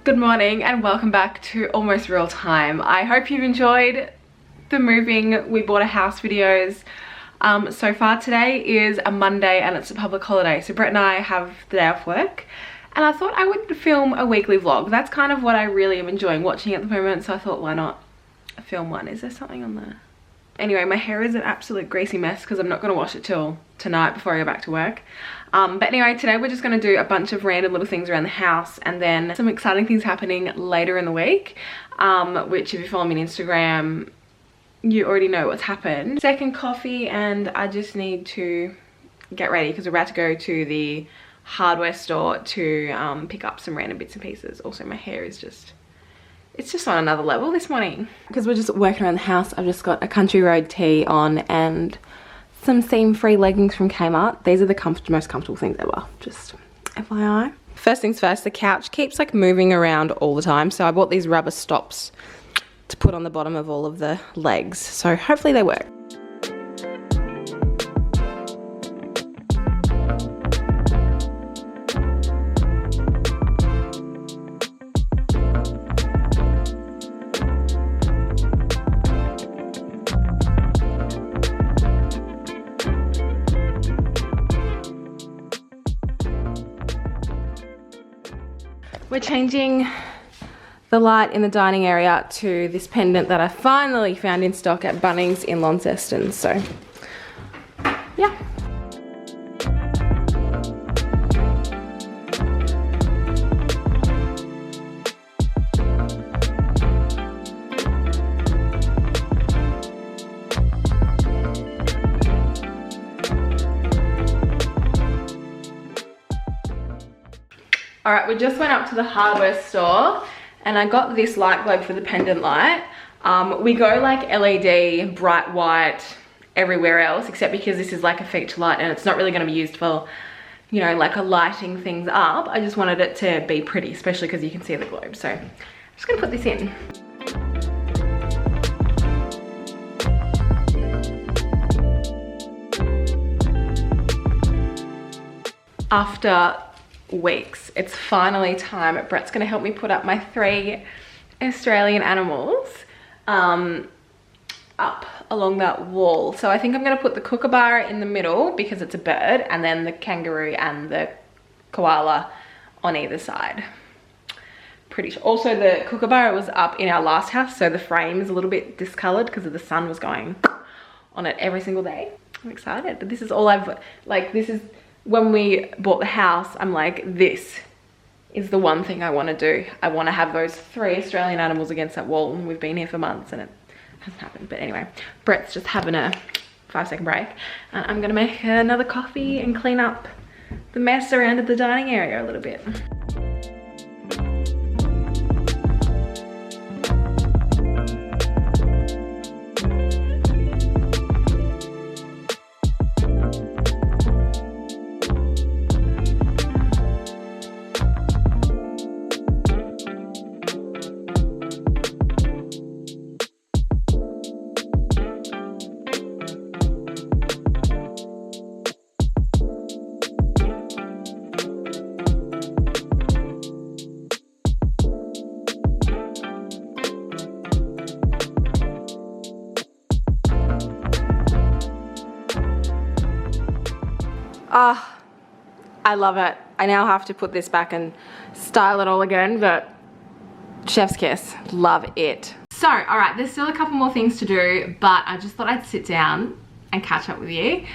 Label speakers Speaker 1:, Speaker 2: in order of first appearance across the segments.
Speaker 1: Good morning and welcome back to Almost Real Time. I hope you've enjoyed the moving we bought a house videos so far. Today is a Monday and it's a public holiday, so Brett and I have the day off work and I thought I would film a weekly vlog. That's kind of what I really am enjoying watching at the moment, so I thought why not film one. Is there something on there? Anyway, my hair is an absolute greasy mess because I'm not going to wash it till tonight before I go back to work. But anyway, today we're just going to do a bunch of random little things around the house and then some exciting things happening later in the week, which if you follow me on Instagram, you already know what's happened. Second coffee, and I just need to get ready because we're about to go to the hardware store to pick up some random bits and pieces. Also, my hair is just... it's just on another level this morning. Because we're just working around the house, I've just got a Country Road tee on and some seam-free leggings from Kmart. These are the most comfortable things ever, just FYI. First things first, the couch keeps like moving around all the time, so I bought these rubber stops to put on the bottom of all of the legs, so hopefully they work. We're changing the light in the dining area to this pendant that I finally found in stock at Bunnings in Launceston, so yeah. Alright, we just went up to the hardware store and I got this light globe for the pendant light. We go like LED, bright white, everywhere else, except because this is like a feature light and it's not really going to be used for, you know, like a lighting things up. I just wanted it to be pretty, especially because you can see the globe. So I'm just going to put this in. After weeks, it's finally time. Brett's gonna help me put up my 3 Australian animals up along that wall. So I think I'm gonna put the kookaburra in the middle because it's a bird, and then the kangaroo and the koala on either side. Pretty sure. Also, the kookaburra was up in our last house, so the frame is a little bit discolored because the sun was going on it every single day. I'm excited, but this is all I've like. This is when we bought the house, I'm like, this is the one thing I want to do. I want to have those 3 Australian animals against that wall, and we've been here for months and it hasn't happened. But anyway, Brett's just having a 5-second break. I'm gonna make another coffee and clean up the mess around the dining area a little bit. Ah, I love it. I now have to put this back and style it all again, but chef's kiss, love it. So, all right, there's still a couple more things to do, but I just thought I'd sit down and catch up with you.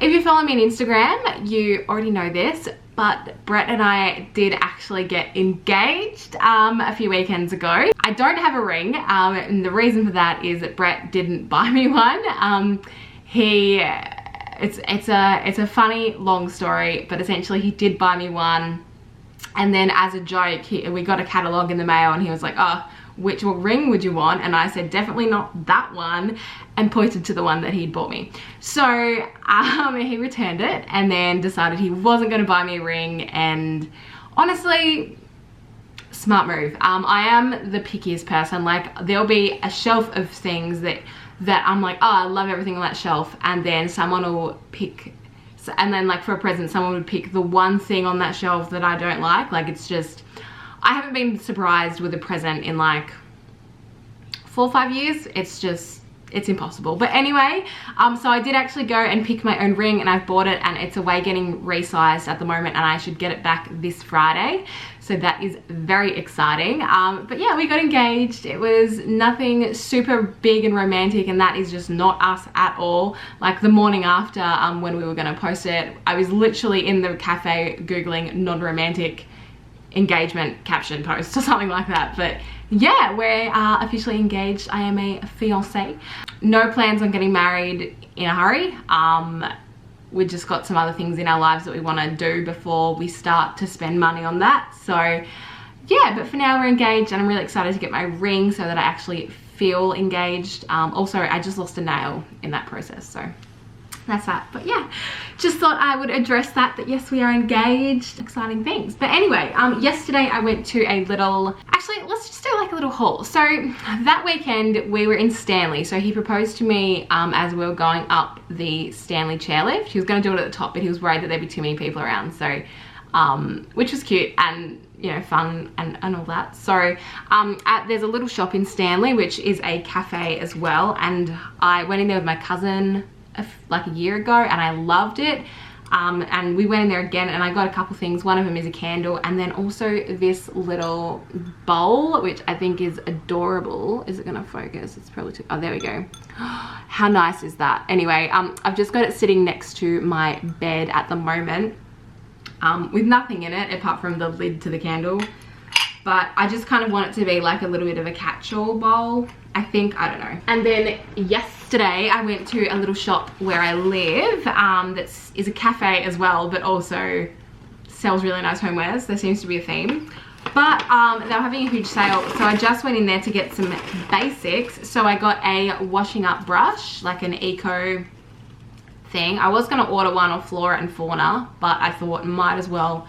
Speaker 1: If you follow me on Instagram, you already know this, but Brett and I did actually get engaged a few weekends ago. I don't have a ring, and the reason for that is that Brett didn't buy me one. It's a funny long story, but essentially he did buy me one, and then as a joke we got a catalogue in the mail and he was like, oh, which ring would you want? And I said definitely not that one, and pointed to the one that he'd bought me. So he returned it and then decided he wasn't going to buy me a ring, and honestly, smart move. I am the pickiest person. Like, there'll be a shelf of things that I'm like, oh, I love everything on that shelf, and then someone will pick, and then like for a present someone would pick the one thing on that shelf that I don't like. Like, it's just,
Speaker 2: I haven't been surprised with a present in like 4 or 5 years. It's impossible. But anyway, so I did actually go and pick my own ring, and I've bought it, and it's away getting resized at the moment, and I should get it back this Friday. So that is very exciting. But yeah, we got engaged. It was nothing super big and romantic, and that is just not us at all. Like the morning after, when we were gonna post it, I was literally in the cafe Googling non-romantic engagement caption post or something like that. But yeah, we're officially engaged. I am a fiancée. No plans on getting married in a hurry. We just got some other things in our lives that we want to do before we start to spend money on that. So yeah, but for now we're engaged, and I'm really excited to get my ring so that I actually feel engaged. Also, I just lost a nail in that process, so that's that. But yeah, just thought I would address that yes, we are engaged. Exciting things. But anyway, yesterday I went to a little, actually let's just do like a little haul. So that weekend we were in Stanley. So he proposed to me as we were going up the Stanley chairlift. He was going to do it at the top, but he was worried that there'd be too many people around. So which was cute and, you know, fun and all that. So there's a little shop in Stanley which is a cafe as well, and I went in there with my cousin like a year ago, and I loved it. And we went in there again, and I got a couple things. One of them is a candle, and then also this little bowl, which I think is adorable. Is it gonna focus? It's probably too, oh, there we go. How nice is that? Anyway, I've just got it sitting next to my bed at the moment, with nothing in it apart from the lid to the candle. But I just kind of want it to be like a little bit of a catch-all bowl, I think. I don't know. And then yesterday I went to a little shop where I live that is a cafe as well, but also sells really nice homewares. There seems to be a theme. But they were having a huge sale, so I just went in there to get some basics. So I got a washing up brush, like an eco thing. I was going to order one off Flora and Fauna, but I thought might as well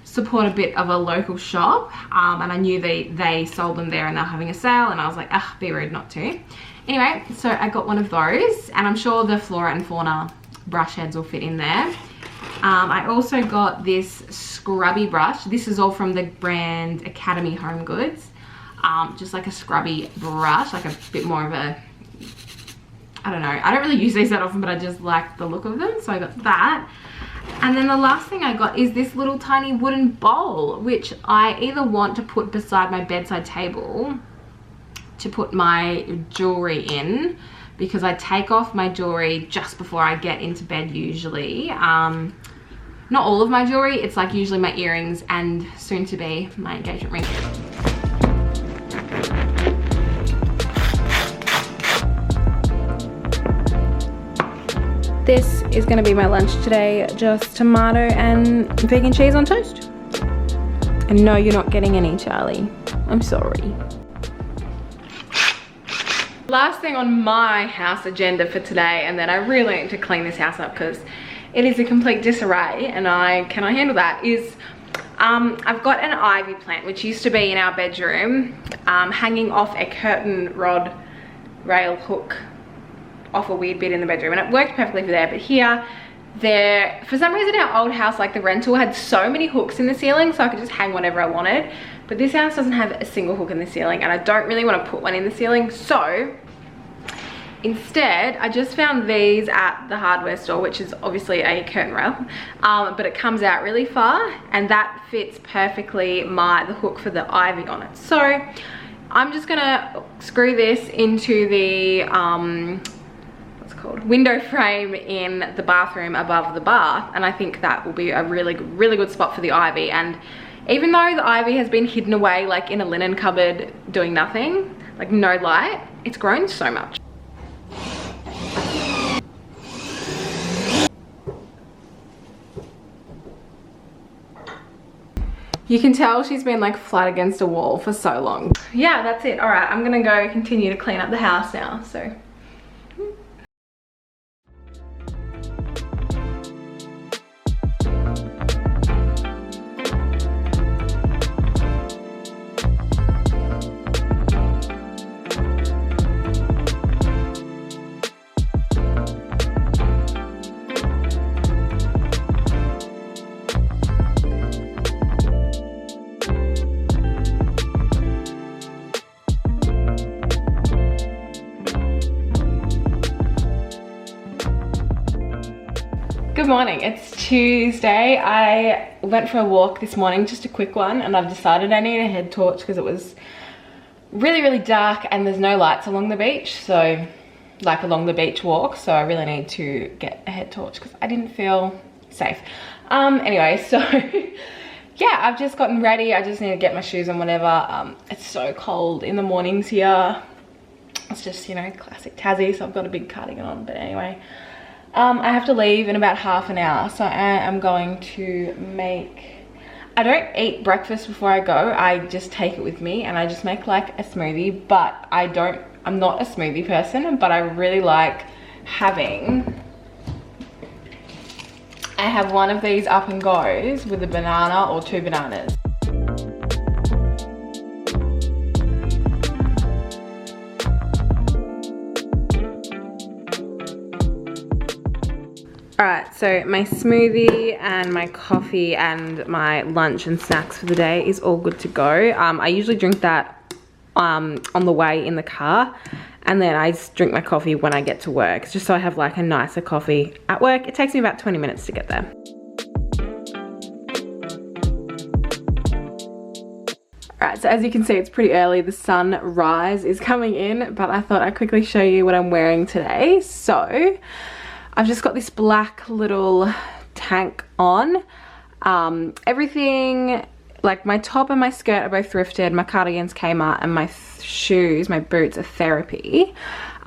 Speaker 2: support a bit of a local shop, and I knew they sold them there and they were having a sale, and I was like, ah, be rude not to. Anyway, so I got one of those, and I'm sure the Flora and Fauna brush heads will fit in there. I also got this scrubby brush. This is all from the brand Academy Home Goods. Just like a scrubby brush, like a bit more of a, I don't know, I don't really use these that often, but I just like the look of them, so I got that. And then the last thing I got is this little tiny wooden bowl, which I either want to put beside my bedside table to put my jewelry in, because I take off my jewelry just before I get into bed usually. Not all of my jewelry, it's like usually my earrings and soon to be my engagement ring.
Speaker 1: This is going to be my lunch today, just tomato and vegan cheese on toast. And no, you're not getting any, Charlie. I'm sorry. Last thing on my house agenda for today, and then I really need to clean this house up because it is a complete disarray and I cannot handle that, is I've got an ivy plant which used to be in our bedroom, hanging off a curtain rod rail hook off a weird bit in the bedroom, and it worked perfectly for there. But here, for some reason our old house, like the rental, had so many hooks in the ceiling, so I could just hang whatever I wanted. But this house doesn't have a single hook in the ceiling, and I don't really want to put one in the ceiling. So instead, I just found these at the hardware store, which is obviously a curtain rail, but it comes out really far, and that fits perfectly the hook for the ivy on it. So I'm just gonna screw this into the window frame in the bathroom above the bath, and I think that will be a really good spot for the ivy. And even though the ivy has been hidden away like in a linen cupboard doing nothing, like no light, it's grown so much. You can tell she's been like flat against a wall for so long. Yeah, that's it. All right, I'm gonna go continue to clean up the house now, so. Good morning, it's Tuesday. I went for a walk this morning, just a quick one, and I've decided I need a head torch because it was really dark and there's no lights along the beach, so like along the beach walk, so I really need to get a head torch because I didn't feel safe. Anyway, so yeah, I've just gotten ready. I just need to get my shoes and whatever. It's so cold in the mornings here. It's just, you know, classic Tassie, so I've got a big cardigan on, but anyway. I have to leave in about half an hour, so I am going to I don't eat breakfast before I go. I just take it with me and I just make like a smoothie, but I'm not a smoothie person, but I really like having, I have one of these up and goes with a banana or 2 bananas. Alright, so my smoothie and my coffee and my lunch and snacks for the day is all good to go. I usually drink that on the way in the car, and then I just drink my coffee when I get to work, just so I have like a nicer coffee at work. It takes me about 20 minutes to get there. Alright, so as you can see, it's pretty early. The sunrise is coming in, but I thought I'd quickly show you what I'm wearing today. So I've just got this black little tank on. Everything, like my top and my skirt are both thrifted, my cardigan's Kmart, and my shoes, my boots are Therapy.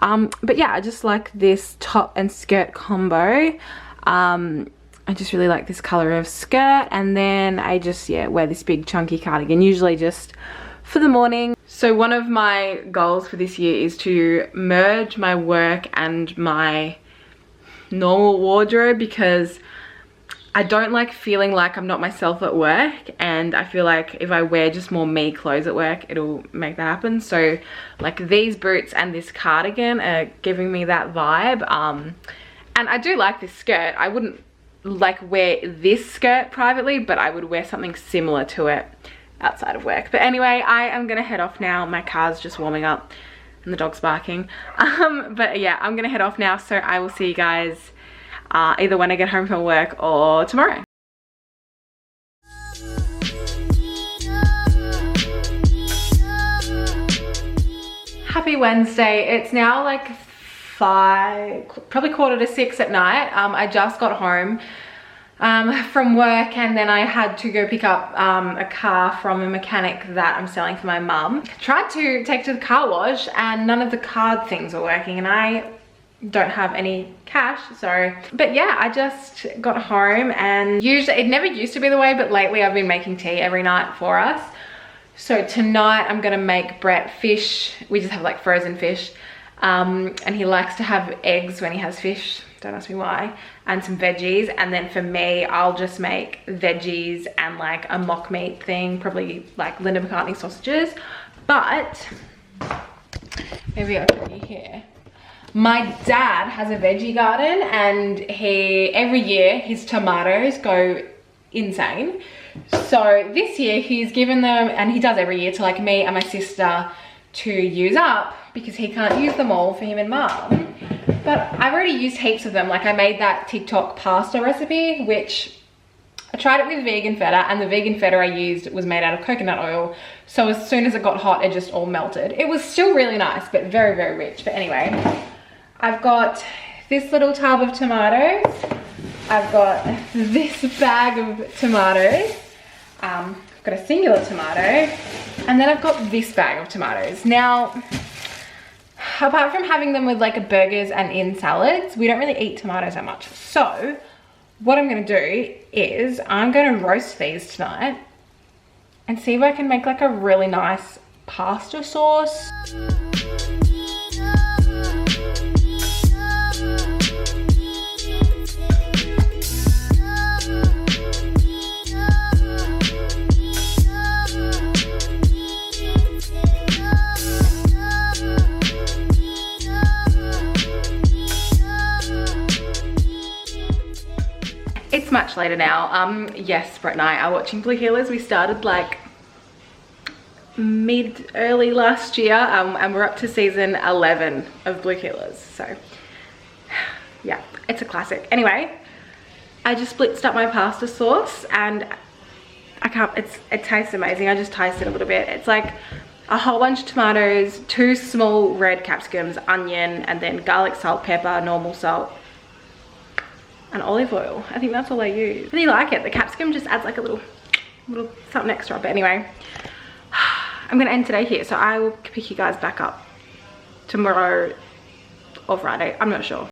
Speaker 1: But yeah, I just like this top and skirt combo. I just really like this color of skirt, and then I just, yeah, wear this big chunky cardigan, usually just for the morning. So one of my goals for this year is to merge my work and my normal wardrobe, because I don't like feeling like I'm not myself at work, and I feel like if I wear just more me clothes at work, it'll make that happen. So like these boots and this cardigan are giving me that vibe. And I do like this skirt. I wouldn't like wear this skirt privately, but I would wear something similar to it outside of work. But anyway, I am gonna head off now. My car's just warming up and the dog's barking. But yeah, I'm gonna head off now, so I will see you guys either when I get home from work or tomorrow. Happy Wednesday. It's now like 5, probably 5:45 at night. I just got home from work, and then I had to go pick up a car from a mechanic that I'm selling for my mum. Tried to take to the car wash and none of the card things were working, and I don't have any cash, so. But yeah, I just got home, and usually, it never used to be the way, but lately I've been making tea every night for us. So tonight I'm gonna make Brett fish. We just have like frozen fish. And he likes to have eggs when he has fish, don't ask me why, and some veggies. And then for me, I'll just make veggies and like a mock meat thing, probably like Linda McCartney sausages. But maybe I'll show you here. My dad has a veggie garden, and every year his tomatoes go insane. So this year he's given them, and he does every year, to like me and my sister to use up, because he can't use them all for him and mum. But I've already used heaps of them. Like I made that TikTok pasta recipe, which I tried it with vegan feta, and the vegan feta I used was made out of coconut oil. So as soon as it got hot, it just all melted. It was still really nice, but very rich. But anyway, I've got this little tub of tomatoes. I've got this bag of tomatoes. I've got a singular tomato, and then I've got this bag of tomatoes. Now, apart from having them with like burgers and in salads, we don't really eat tomatoes that much. So what I'm gonna do is I'm gonna roast these tonight and see if I can make like a really nice pasta sauce. It's much later now. Yes, Brett and I are watching Blue Heelers. We started like early last year, and we're up to season 11 of Blue Heelers. So yeah, it's a classic. Anyway, I just blitzed up my pasta sauce and it tastes amazing. I just tasted a little bit. It's like a whole bunch of tomatoes, 2 small red capsicums, onion, and then garlic, salt, pepper, normal salt, and olive oil. I think that's all I use. I really like it. The capsicum just adds like a little something extra. But anyway, I'm gonna end today here, so I will pick you guys back up tomorrow or Friday. I'm not sure.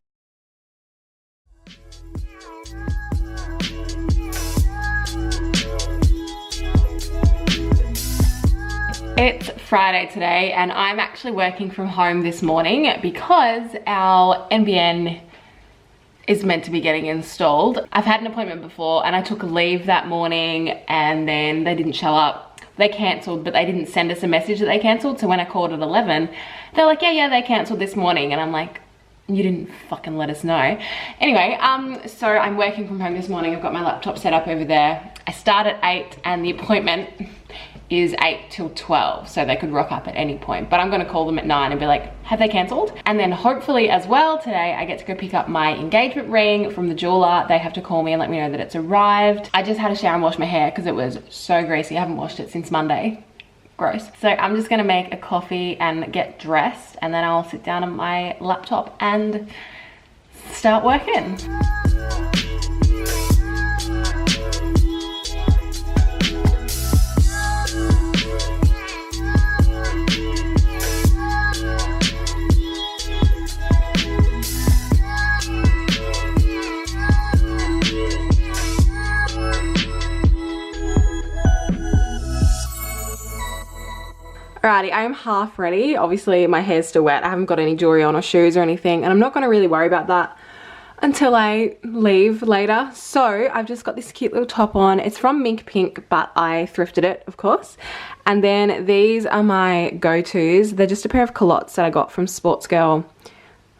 Speaker 1: It's Friday today and I'm actually working from home this morning because our NBN is meant to be getting installed. I've had an appointment before and I took a leave that morning and then they didn't show up. They cancelled, but they didn't send us a message that they cancelled. So when I called at 11, they're like, yeah, they cancelled this morning. And I'm like, you didn't fucking let us know. Anyway, so I'm working from home this morning. I've got my laptop set up over there. I start at 8 and the appointment is 8 till 12, so they could rock up at any point. But I'm gonna call them at 9 and be like, have they cancelled? And then hopefully as well today, I get to go pick up my engagement ring from the jeweler. They have to call me and let me know that it's arrived. I just had a shower and wash my hair because it was so greasy. I haven't washed it since Monday. Gross. So I'm just gonna make a coffee and get dressed, and then I'll sit down on my laptop and start working. Alrighty, I am half ready. Obviously my hair's still wet. I haven't got any jewelry on or shoes or anything, and I'm not gonna really worry about that until I leave later. So I've just got this cute little top on. It's from Mink Pink, but I thrifted it, of course. And then these are my go-tos. They're just a pair of culottes that I got from Sports Girl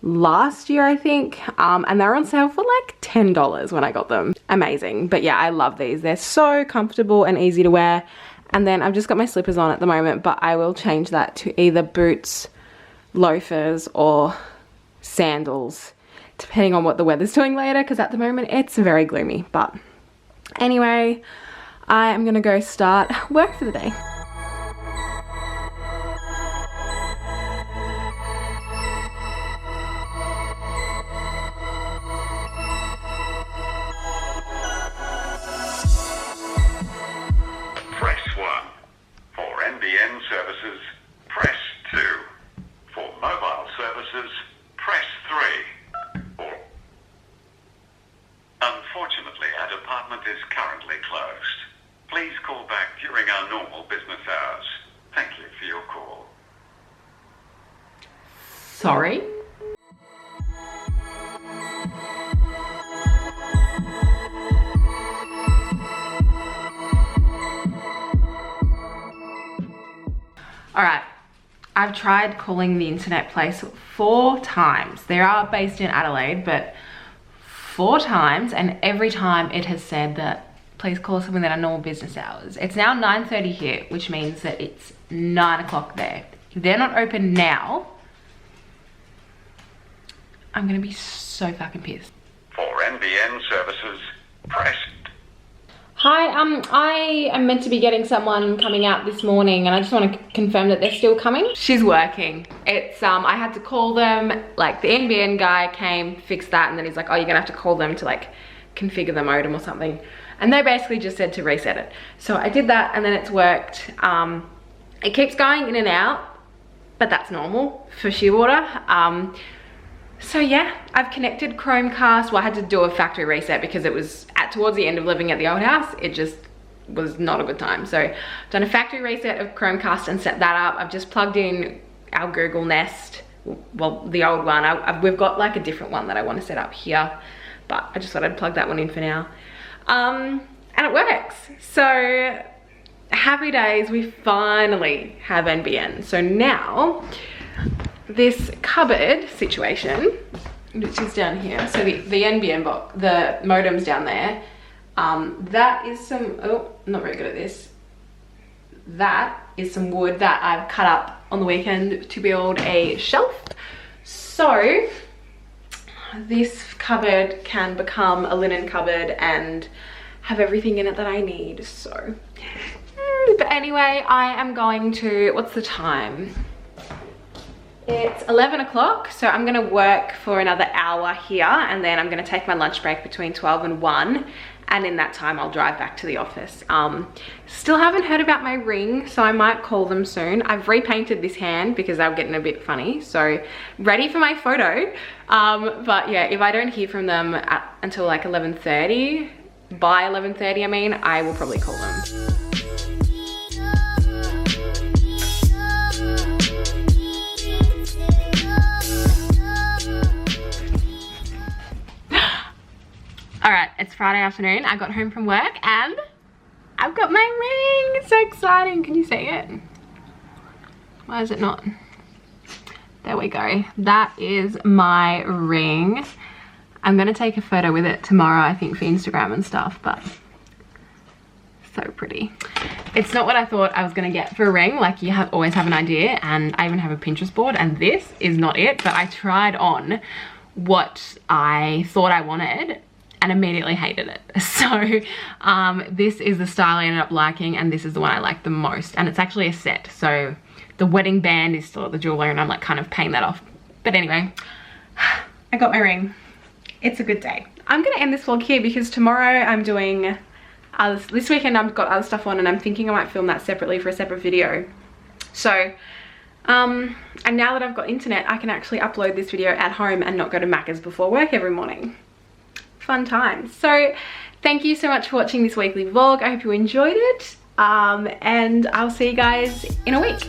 Speaker 1: last year, I think. And they're on sale for like $10 when I got them. Amazing. But yeah, I love these. They're so comfortable and easy to wear. And then I've just got my slippers on at the moment, but I will change that to either boots, loafers, or sandals, depending on what the weather's doing later, because at the moment it's very gloomy. But anyway, I am gonna go start work for the day.
Speaker 3: Services, press 2. For mobile services, press 3. Or unfortunately, our department is currently closed. Please call back during our normal business hours. Thank you for your call.
Speaker 1: Sorry? Alright, I've tried calling the internet place 4 times. They are based in Adelaide, but 4 times, and every time it has said that please call us within our normal business hours. It's now 9:30 here, which means that it's 9 o'clock there. If they're not open now, I'm gonna be so fucking pissed.
Speaker 3: For NBN services, press.
Speaker 1: Hi, I am meant to be getting someone coming out this morning, and I just want to confirm that they're still coming. She's working. It's, I had to call them, like the NBN guy came, fixed that, and then he's like, oh, you're gonna have to call them to like configure the modem or something. And they basically just said to reset it. So I did that and then it's worked. It keeps going in and out, but that's normal for Shearwater. So yeah, I've connected Chromecast. Well, I had to do a factory reset because it was towards the end of living at the old house. It just was not a good time. So I've done a factory reset of Chromecast and set that up. I've just plugged in our Google Nest, well, the old one. We've got like a different one that I want to set up here, but I just thought I'd plug that one in for now. And it works. So happy days, we finally have NBN. So now this cupboard situation, which is down here, so the NBN box, the modem's down there, that is some, oh, not very good at this. That is some wood that I've cut up on the weekend to build a shelf. So this cupboard can become a linen cupboard and have everything in it that I need. So, but anyway, I am going to, what's the time? It's 11 o'clock, so I'm gonna work for another hour here, and then I'm gonna take my lunch break between 12 and 1, and in that time I'll drive back to the office. Still haven't heard about my ring, so I might call them soon. I've repainted this hand because they were getting a bit funny, so ready for my photo. But yeah, if I don't hear from them until like 11:30, by 11:30 I mean, I will probably call them. All right, it's Friday afternoon. I got home from work and I've got my ring. It's so exciting. Can you see it? Why is it not? There we go. That is my ring. I'm gonna take a photo with it tomorrow, I think, for Instagram and stuff, but so pretty. It's not what I thought I was gonna get for a ring. Like, you always have an idea, and I even have a Pinterest board, and this is not it, but I tried on what I thought I wanted and immediately hated it. So this is the style I ended up liking, and this is the one I like the most, and it's actually a set. So the wedding band is still at the jeweler, and I'm like kind of paying that off. But anyway, I got my ring. It's a good day. I'm gonna end this vlog here because tomorrow I'm doing this weekend I've got other stuff on, and I'm thinking I might film that separately for a separate video. So and now that I've got internet, I can actually upload this video at home and not go to Macca's before work every morning. Fun times. So thank you so much for watching this weekly vlog. I hope you enjoyed it, and I'll see you guys in a week.